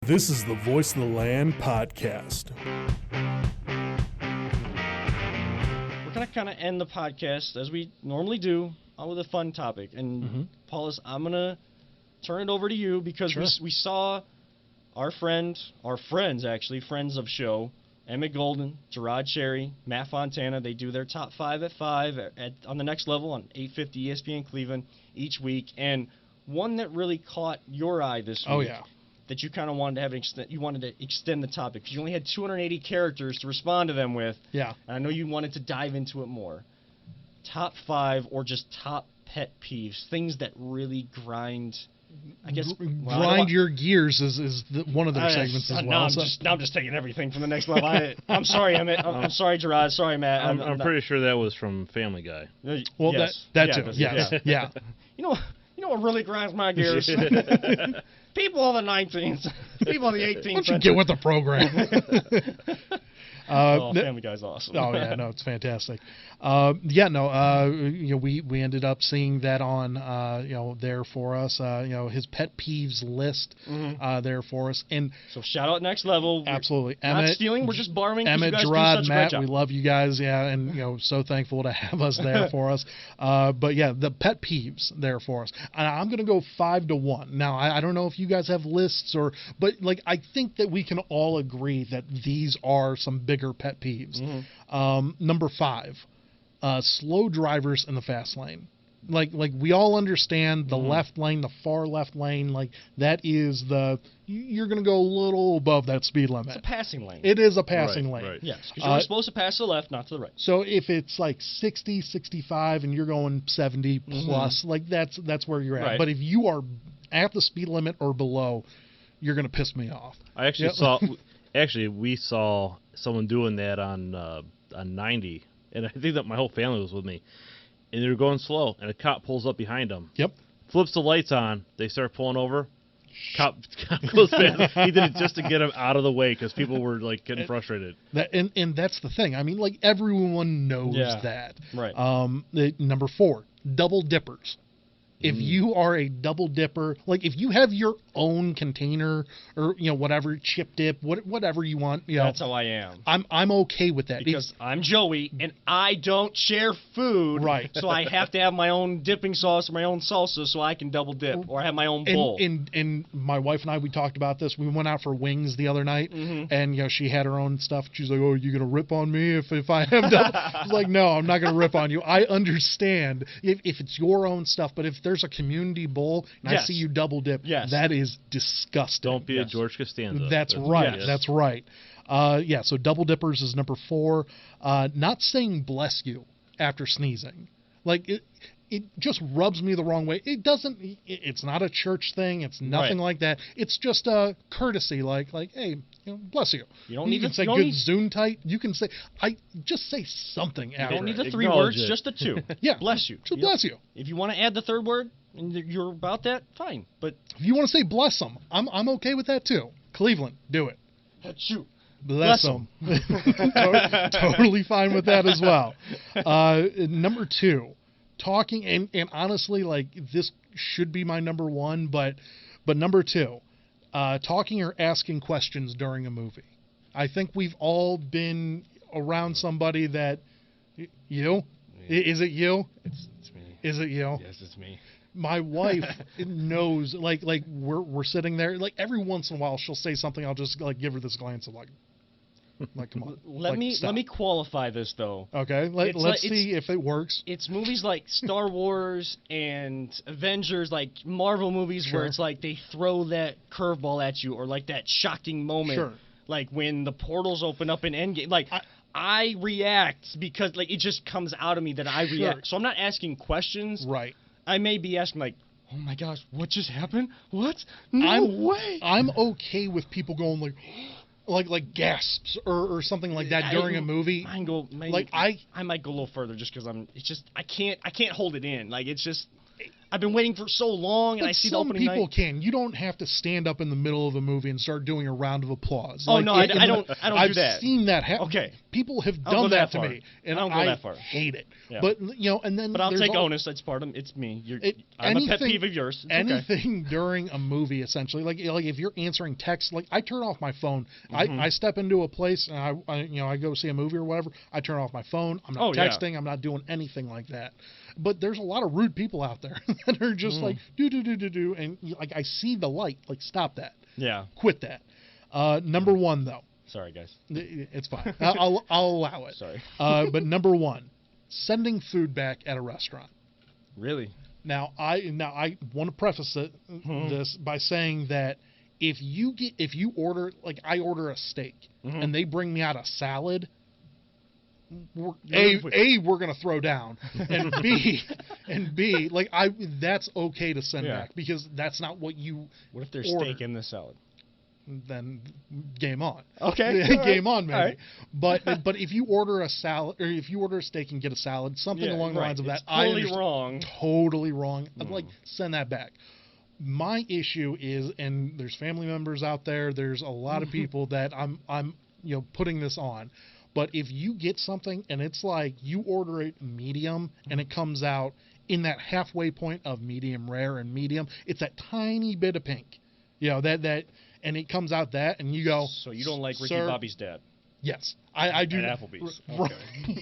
This is the Voice of the Land podcast. We're going to kind of end the podcast, as we normally do, with a fun topic. And, Paulus, I'm going to turn it over to you because we saw our friends of show, Emmett Golden, Gerard Cherry, Matt Fontana. They do their top 5 at 5 on the next level on 850 ESPN Cleveland each week. And one that really caught your eye this week. That you kind of wanted to extend the topic because you only had 280 characters to respond to them with. Yeah. And I know you wanted to dive into it more. Top 5 or just top pet peeves, things that really grind. I guess grind your gears is one of their segments as well. Now I'm just taking everything from the next level. I'm sorry, Emmett. I'm sorry, Gerard. Sorry, Matt. I'm pretty sure that was from Family Guy. Well, yes. that too. Yes. Yeah. You know what really grinds my gears? People of the 19th, people of the 18th. Why don't you get with the program? Family Guy's awesome. Oh yeah, no, it's fantastic. We ended up seeing that on there for us. His pet peeves list there for us. And so shout out Next Level. Absolutely, we're not stealing. We're just borrowing. Emmett, Gerard, Matt, we love you guys. Yeah, and so thankful to have us there for us. But yeah, the pet peeves there for us. And I'm gonna go 5-1. Now I don't know if you guys have lists but I think that we can all agree that these are some bigger pet peeves. Number 5. Slow drivers in the fast lane. Like we all understand the left lane, the far left lane, that is you're going to go a little above that speed limit. It's a passing lane. It is a passing lane. Right. Yes, because you're supposed to pass to the left, not to the right. So if it's 60, 65 and you're going 70 plus, that's where you're at. Right. But if you are at the speed limit or below, you're going to piss me off. I actually we saw someone doing that on 90, and I think that my whole family was with me, and they were going slow, and a cop pulls up behind them. Yep. Flips the lights on. They start pulling over. Cop goes fast. He did it just to get him out of the way because people were getting frustrated. And that's the thing. I mean, everyone knows that. Right. Number 4, double dippers. If you are a double dipper, if you have your own container or whatever, chip dip, whatever you want, that's how I am. I'm okay with that because I'm Joey and I don't share food, right? So I have to have my own dipping sauce or my own salsa so I can double dip or have my own bowl. And my wife and I, we talked about this. We went out for wings the other night, and she had her own stuff. She's like, "Oh, you gonna rip on me if I have double?" I was like, "No, I'm not gonna rip on you. I understand if it's your own stuff, but if there's a community bowl and I see you double dip, that is disgusting. Don't be a George Costanza. That's right. Yes. That's right. So double dippers is number 4. Not saying bless you after sneezing. It just rubs me the wrong way. It doesn't. It's not a church thing. It's nothing like that. It's just a courtesy, hey, bless you. You don't need to say good Zoom-tight. You can say just say something after. You don't need the 3 words, just the 2. Yeah, bless you. Just bless you. If you want to add the 3rd word and you're about that, fine. But if you want to say bless them, I'm okay with that too. Cleveland, do it. Achoo. Bless them. Totally fine with that as well. Number 2. Talking and honestly, this should be my number 1, but number 2, talking or asking questions during a movie. I think we've all been around somebody that is it you? It's me. Is it you? Yes, it's me. My wife knows. We're sitting there. Every once in a while, she'll say something. I'll just give her this glance of come on. Let me qualify this though. Okay, let's see if it works. It's movies like Star Wars and Avengers, Marvel movies, where it's they throw that curveball at you, or that shocking moment, when the portals open up in Endgame. I react because it just comes out of me that I react. So I'm not asking questions. Right. I may be asking oh my gosh, what just happened? What? No way. I'm okay with people going like gasps or something like that during a movie. I might go a little further just because I can't hold it in. It's just I've been waiting for so long, and I see the opening night. Some people can. You don't have to stand up in the middle of a movie and start doing a round of applause. Oh, no, I don't do that. I've seen that happen. Okay. People have done that to me, and I don't go that far. hate it. Yeah. But, and then But I'll take onus. That's part of it's me. I'm a pet peeve of yours. It's anything during a movie, essentially, like if you're answering text, like I turn off my phone. I step into a place and I go see a movie or whatever. I turn off my phone. I'm not texting. I'm not doing anything like that. But there's a lot of rude people out there that are just like do, and like I see the light. Like, stop that. Yeah. Quit that. Number one, though. Sorry, guys. It's fine. I'll allow it. Sorry. But number one, sending food back at a restaurant. Really? Now I want to preface this by saying that if you order, like I order a steak and they bring me out a salad, we're gonna throw down, and B, like that's okay to send back because that's not what you. What if there's ordered. steak in the salad? Then game on. Okay, game on, maybe. Right. But if you order a salad or if you order a steak and get a salad, something along the lines of that, totally wrong. Totally wrong. I'd like send that back. My issue is, and there's family members out there. There's a lot of people that I'm putting this on. But if you get something and it's like you order it medium and it comes out in that halfway point of medium rare and medium, it's that tiny bit of pink, that and it comes out that and you go. So you don't like Ricky Bobby's dad? Yes, I do. At Applebee's. Okay.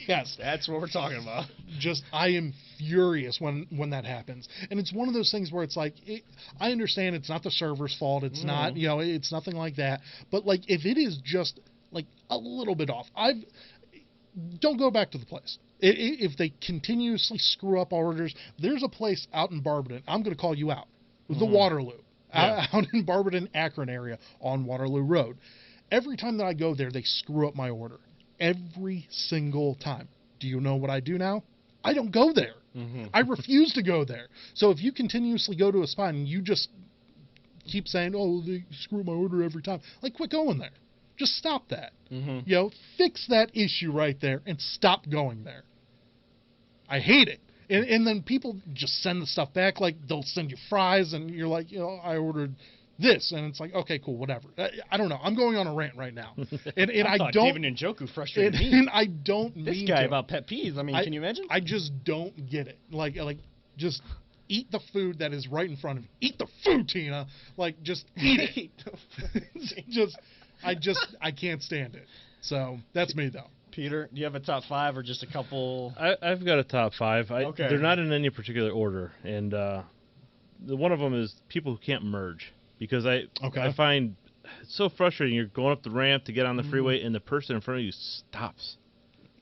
Yes, that's what we're talking about. Just I am furious when that happens, and it's one of those things where it's like I understand it's not the server's fault. It's not it's nothing like that. But like if it is just like a little bit off, don't go back to the place. If they continuously screw up orders, there's a place out in Barberton. I'm going to call you out. The Waterloo. Out in Barberton, Akron area on Waterloo Road. Every time that I go there, they screw up my order. Every single time. Do you know what I do now? I don't go there. I refuse to go there. So if you continuously go to a spot and you just keep saying, oh, they screw my order every time, like, quit going there. Just stop that. Fix that issue right there and stop going there. I hate it. And then people just send the stuff back, like they'll send you fries, and you're like, I ordered this, and it's like, okay, cool, whatever. I don't know. I'm going on a rant right now, and I don't. David Njoku frustrated me. And I don't mean this guy about pet peeves. I mean, can you imagine? I just don't get it. Like just eat the food that is right in front of you. Eat the food, Tina. Like, just eat it. I can't stand it. So that's me though. Peter, do you have a top 5 or just a couple? I've got a top 5. Okay. They're not in any particular order, and one of them is people who can't merge, because I find it's so frustrating. You're going up the ramp to get on the freeway, and the person in front of you stops.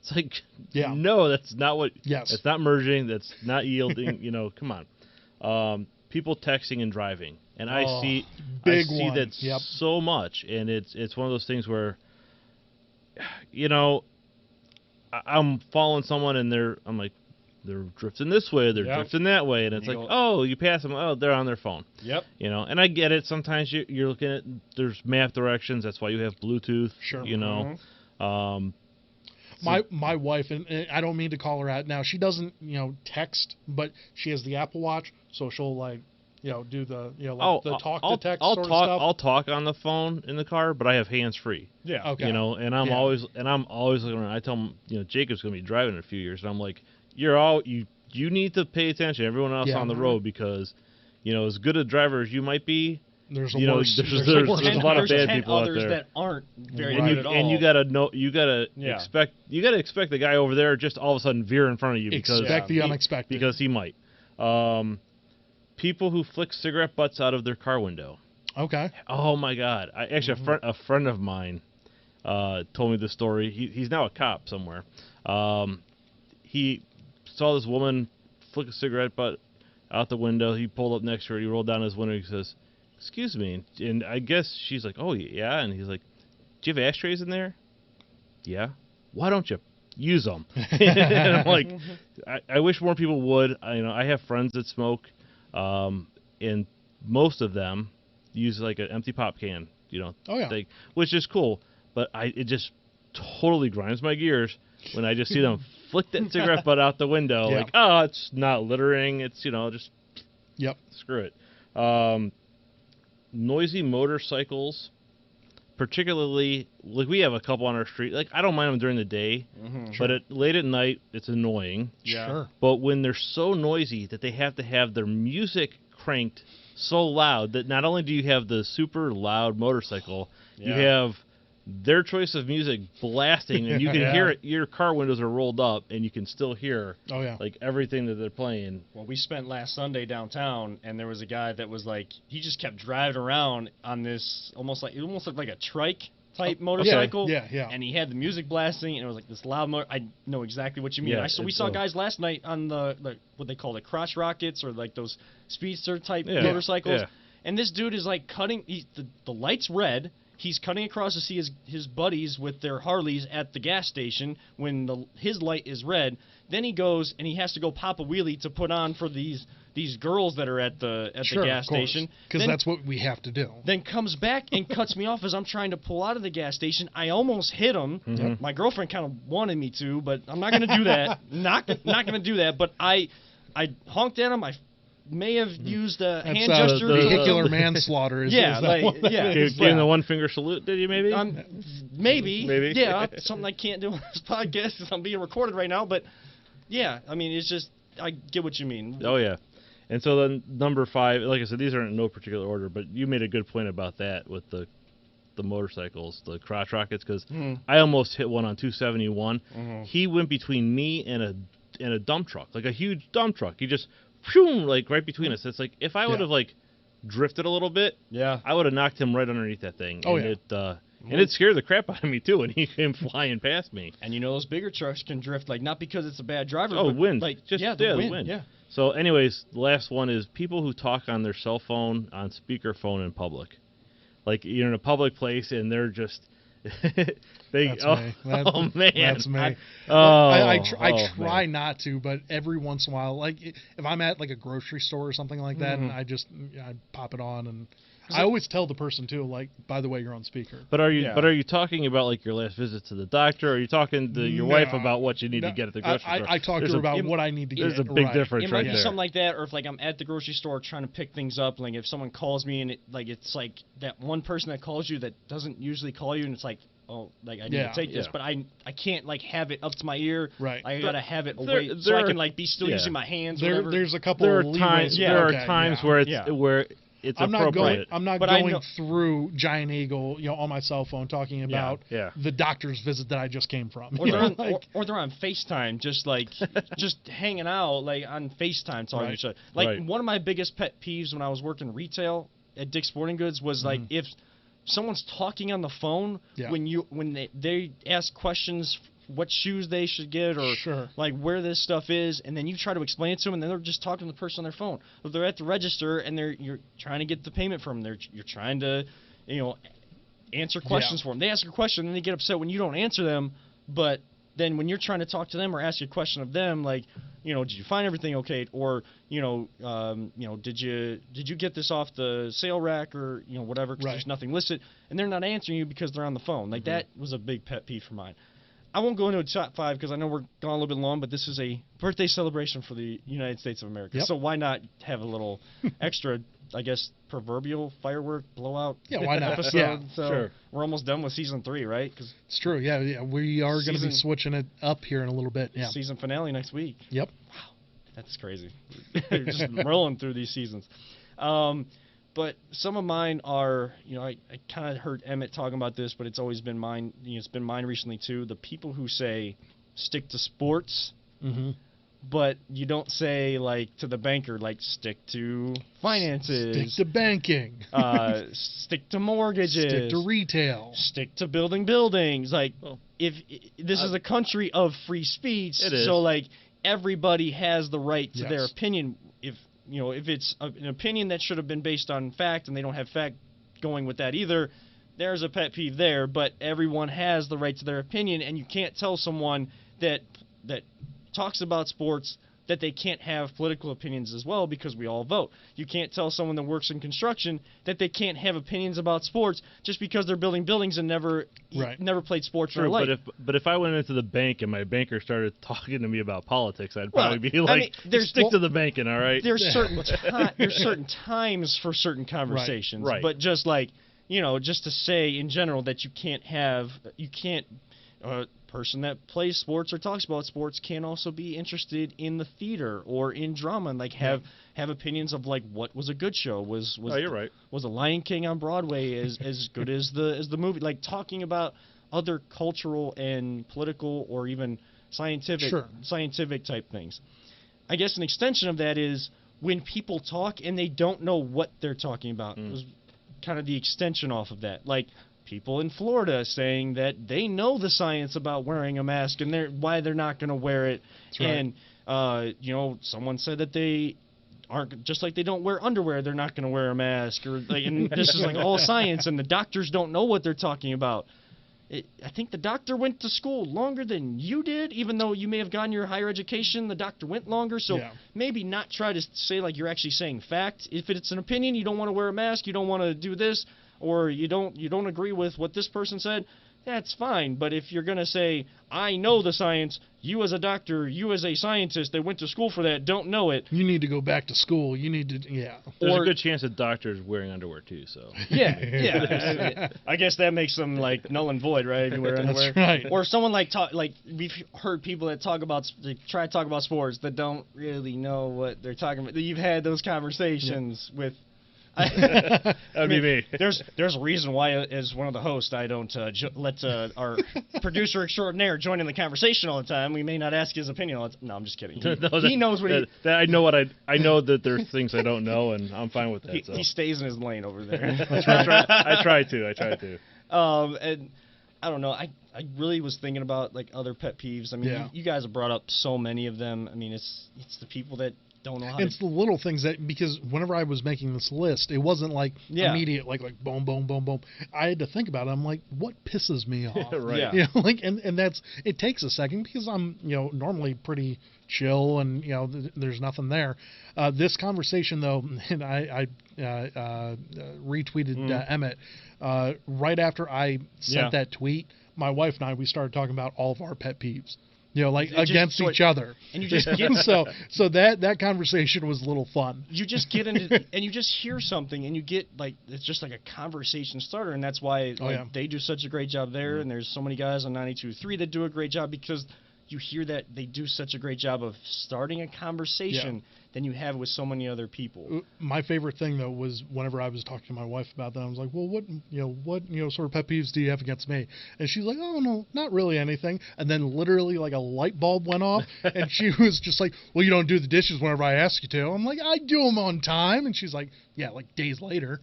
It's like, no, that's not what. Yes. That's not merging. That's not yielding. Come on. People texting and driving, and I see that so much, and it's one of those things where, I'm following someone and I'm like, they're drifting this way, they're drifting that way, and it's like, oh, you pass them, oh, they're on their phone. Yep. And I get it. Sometimes you're looking at, there's map directions. That's why you have Bluetooth. Sure. My wife, and I don't mean to call her out now. She doesn't text, but she has the Apple Watch, so she'll like do the the talk to text sort of stuff. I'll talk on the phone in the car, but I have hands free. Yeah. Okay. And I'm always looking around. I tell him, Jacob's going to be driving in a few years, and I'm like, you need to pay attention to everyone else on the road, because as good a driver as you might be, there's a lot of bad people out there that aren't very good at all. And you gotta expect the guy over there just all of a sudden veer in front of you because expect the unexpected, because he might. People who flick cigarette butts out of their car window. Okay. Oh my God! A friend of mine told me this story. He's now a cop somewhere. He saw this woman flick a cigarette butt out the window. He pulled up next to her. He rolled down his window. He says, "Excuse me," and I guess she's like, "Oh yeah," and he's like, "Do you have ashtrays in there?" "Yeah." "Why don't you use them?" And I'm like, I wish more people would. I have friends that smoke. And most of them use like an empty pop can, which is cool. But it just totally grinds my gears when I just see them flick that cigarette butt out the window. Like, oh, it's not littering. It's just Yep. Screw it. Noisy motorcycles, particularly, like we have a couple on our street. Like, I don't mind them during the day, but late at night, it's annoying. Yeah. Sure. But when they're so noisy that they have to have their music cranked so loud that not only do you have the super loud motorcycle, you have their choice of music blasting, and you can hear it. Your car windows are rolled up, and you can still hear like everything that they're playing. Well, we spent last Sunday downtown, and there was a guy that was like, he just kept driving around on this almost looked like a trike type motorcycle. Yeah. And he had the music blasting, and it was like this loud I know exactly what you mean. Yeah, we saw guys last night on the what they call the crotch rockets, or like those speedster type motorcycles. Yeah. And this dude is like cutting. The light's red. He's cutting across to see his buddies with their Harleys at the gas station when his light is red. Then he goes and he has to go pop a wheelie to put on for these girls that are at the gas station. Because that's what we have to do. Then comes back and cuts me off as I'm trying to pull out of the gas station. I almost hit him. Mm-hmm. My girlfriend kind of wanted me to, but I'm not going to do that. not going to do that. But I honked at him. I may have used a hand gesture. Vehicular manslaughter. Gave him the one finger salute, did you maybe? Maybe. Yeah, something I can't do on this podcast because I'm being recorded right now. But yeah, I mean, it's just, I get what you mean. Oh yeah. And so then number 5, like I said, these aren't in no particular order, but you made a good point about that with the motorcycles, the crotch rockets, because I almost hit one on 271. He went between me and a dump truck, like a huge dump truck. He just like right between us. It's like if I would have like drifted a little bit, I would have knocked him right underneath that thing. And it scared the crap out of me too when he came flying past me. And you know those bigger trucks can drift, like not because it's a bad driver. Oh, but wind! Like the wind. Yeah. So, anyways, the last one is people who talk on their cell phone on speakerphone in public. Like you're in a public place and they're just me. Oh man, that's me. I try not to, but every once in a while, like if I'm at like a grocery store or something like that, and I pop it on, and I always tell the person too, like, by the way, you're on speaker. But are you talking about like your last visit to the doctor? Or are you talking to your wife about what you need to get at the grocery store? I talk to her about what I need to get. There's a big difference right there. It might be something like that, or if like I'm at the grocery store trying to pick things up, like if someone calls me and it's like that one person that calls you that doesn't usually call you, and it's like, oh, like I need to take this, but I can't like have it up to my ear. Right. I gotta have it away so I can like be still using my hands. There's a couple. There of times. leeways. There are times where it's I'm not appropriate. going through Giant Eagle, on my cell phone talking about the doctor's visit that I just came from. Or they're on FaceTime, just hanging out, like on FaceTime talking to each other. Like one of my biggest pet peeves when I was working retail at Dick's Sporting Goods was like if someone's talking on the phone when they ask questions, what shoes they should get, or like where this stuff is, and then you try to explain it to them, and then they're just talking to the person on their phone. If they're at the register and you're trying to get the payment from them, you're trying to, answer questions for them. They ask a question, and they get upset when you don't answer them. But then when you're trying to talk to them or ask a question of them, like, did you find everything okay, or did you get this off the sale rack, or whatever, because there's nothing listed, and they're not answering you because they're on the phone. Like that was a big pet peeve for mine. I won't go into a top 5 because I know we're gone a little bit long, but this is a birthday celebration for the United States of America. So why not have a little extra, I guess, proverbial firework blowout why not? episode? So we're almost done with season 3, right? Cause it's true. Yeah. We are going to be switching it up here in a little bit. Yeah. Season finale next week. Yep. Wow. That's crazy. Just rolling through these seasons. But some of mine are, I kind of heard Emmett talking about this, but it's always been mine. It's been mine recently too. The people who say stick to sports, but you don't say like to the banker, like stick to finances, stick to banking, stick to mortgages, stick to retail, stick to building buildings. Like if this is a country of free speech, so like everybody has the right to their opinion. If it's an opinion that should have been based on fact and they don't have fact going with that either, there's a pet peeve there. But everyone has the right to their opinion, and you can't tell someone that talks about sports that they can't have political opinions as well because we all vote. You can't tell someone that works in construction that they can't have opinions about sports just because they're building buildings and never played sports in their life. But if I went into the bank and my banker started talking to me about politics, I'd probably be like, stick to the banking, all right? There's certain times for certain conversations, right. But just like, just to say in general that a person that plays sports or talks about sports can also be interested in the theater or in drama and like have opinions of like what was a good show, was you're right. Was The Lion King on Broadway as good as the movie, like talking about other cultural and political or even scientific type things. I guess an extension of that is when people talk and they don't know what they're talking about. It was kind of the extension off of that, like people in Florida saying that they know the science about wearing a mask and why they're not going to wear it. That's right. And someone said that they aren't, just like they don't wear underwear, they're not going to wear a mask, or like, and this is like all science, and the doctors don't know what they're talking about. I think the doctor went to school longer than you did, even though you may have gotten your higher education. The doctor went longer, so maybe not try to say like you're actually saying fact. If it's an opinion, you don't want to wear a mask, you don't want to do this, or you don't agree with what this person said, that's fine. But if you're going to say, I know the science, you as a doctor, you as a scientist that went to school for that don't know it. You need to go back to school. You need to, There's a good chance that doctors wearing underwear too, so. Yeah. I guess that makes them like null and void, right? If you wear underwear. That's right. Or someone like we've heard people that try to talk about sports that don't really know what they're talking about. You've had those conversations with. That'd be me. There's a reason why, as one of the hosts, I don't let our producer extraordinaire join in the conversation all the time. We may not ask his opinion all the time. No, I'm just kidding. He knows what I know that there's things I don't know, and I'm fine with that. He stays in his lane over there. That's right. I try to. And I don't know. I really was thinking about like other pet peeves. I mean, you guys have brought up so many of them. I mean, it's the people that don't know how it's the little things because whenever I was making this list, it wasn't like immediate, like boom, boom, boom, boom. I had to think about it. I'm like, what pisses me off? Right. Yeah. And that's, it takes a second because I'm, normally pretty chill and, there's nothing there. This conversation though, and I retweeted Emmett, right after I sent that tweet, my wife and I, we started talking about all of our pet peeves. Against each other. And you just get so that conversation was a little fun. You just get into and you just hear something and you get like it's just like a conversation starter, and that's why they do such a great job there, and there's so many guys on 92.3 that do a great job because you hear that they do such a great job of starting a conversation than you have with so many other people. My favorite thing though was whenever I was talking to my wife about that, I was like, well, what sort of pet peeves do you have against me? And she's like, oh no, not really anything. And then literally like a light bulb went off, and she was just like, well, you don't do the dishes whenever I ask you to. I'm like, I do them on time, and she's like, yeah, like days later.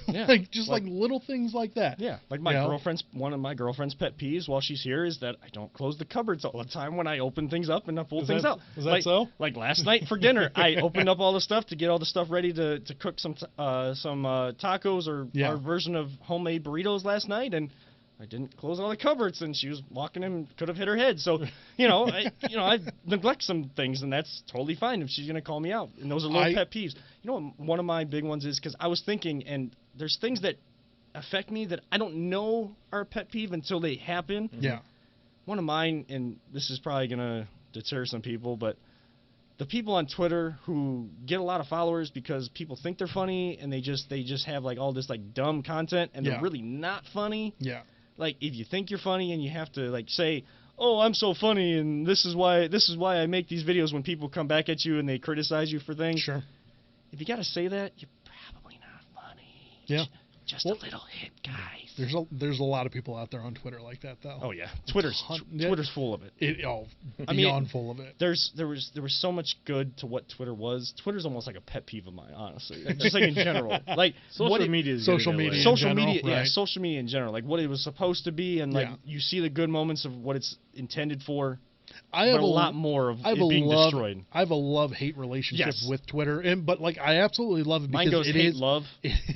Like little things like that. Yeah, like one of my girlfriend's pet peeves while she's here is that I don't close the cupboards all the time when I open things up and I pull things out. Is that so? Like last night for dinner, I opened up all the stuff to get all the stuff ready to cook some tacos or our version of homemade burritos last night, and I didn't close all the cupboards, and she was walking in, could have hit her head. So, I neglect some things, and that's totally fine if she's going to call me out. And those are little pet peeves. One of my big ones is because I was thinking, and there's things that affect me that I don't know are a pet peeve until they happen. Yeah. One of mine, and this is probably going to deter some people, but the people on Twitter who get a lot of followers because people think they're funny, and they just have like all this like dumb content, and they're really not funny. Yeah. Like, if you think you're funny and you have to, like, say, oh, I'm so funny and this is why I make these videos when people come back at you and they criticize you for things. Sure. If you got to say that, you're probably not funny. Yeah. Just a little hit, guys. There's a lot of people out there on Twitter like that, though. Oh, yeah. Twitter's full of it. Beyond full of it. There was so much good to what Twitter was. Twitter's almost like a pet peeve of mine, honestly. Just like in general. Like social media in general. Like what it was supposed to be, and like you see the good moments of what it's intended for. I have a lot more of it being destroyed. I have a love-hate relationship with Twitter, but like I absolutely love it because mine goes hate-love.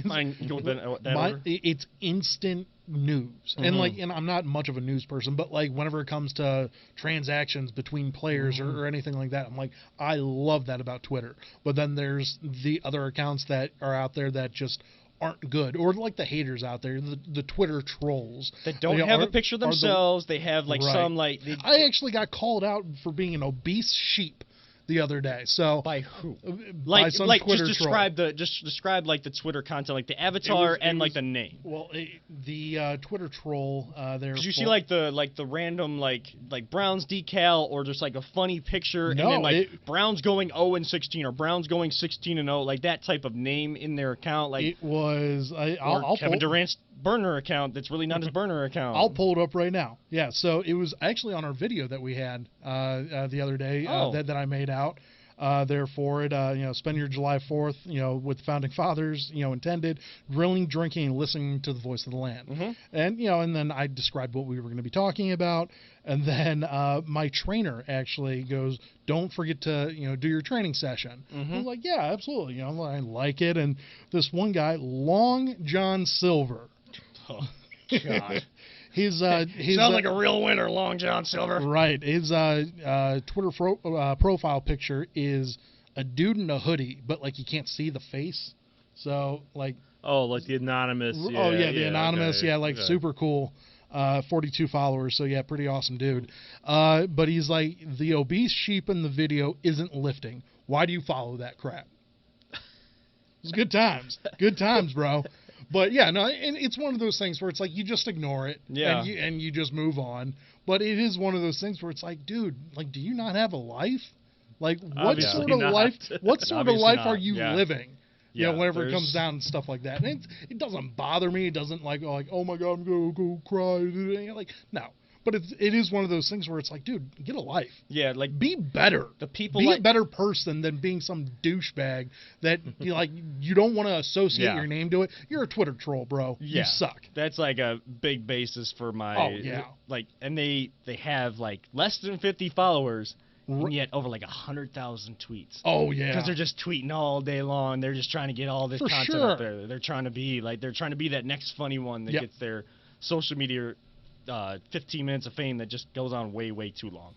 Mine goes that order. It's instant news. And I'm not much of a news person, but like whenever it comes to transactions between players or anything like that, I'm like, I love that about Twitter. But then there's the other accounts that are out there that just aren't good, or like the haters out there, the Twitter trolls that don't have a picture themselves. They have like some like. I actually got called out for being an obese sheep the other day. So by who? By some Twitter just describe like the Twitter content, like the avatar and like the name. Well, the Twitter troll there. Did you see like the random like Browns decal, or just like a funny picture and then like Browns going 0-16 or Browns going 16-0, like that type of name in their account? Like it was Kevin Durant's burner account that's really not his burner account. I'll pull it up right now. Yeah, so it was actually on our video that we had the other day that I made out there for it. Spend your July 4th, with the founding fathers, intended, grilling, drinking, and listening to the voice of the land. And, and then I described what we were going to be talking about. And then my trainer actually goes, don't forget to, do your training session. I was like, yeah, absolutely. I like it. And this one guy, Long John Silver. Oh, God. His sounds like a real winner, Long John Silver. Right. His Twitter profile picture is a dude in a hoodie, but like you can't see the face. So like. Oh, like the anonymous. The anonymous. Okay. Super cool. 42 followers. So yeah, pretty awesome dude. But he's like, the obese sheep in the video isn't lifting. Why do you follow that crap? It's good times. Good times, bro. But yeah, no, and it's one of those things where it's like you just ignore it, and you just move on. But it is one of those things where it's like, dude, like, do you not have a life? Like, what sort of life? What sort of life are you living? Whenever it comes down and stuff like that, and it doesn't bother me. It doesn't like, oh my god, I'm gonna go cry. Like, no. But it is one of those things where it's like, dude, get a life. Yeah, like be better. Be a better person than being some douchebag that you don't want to associate your name to it. You're a Twitter troll, bro. Yeah. You suck. That's like a big basis for my. Oh yeah. Like, and they have like less than 50 followers. And yet over like 100,000 tweets. Oh yeah. Because they're just tweeting all day long. They're just trying to get all this content up there. They're trying to be that next funny one that gets their social media 15 minutes of fame that just goes on way, way too long.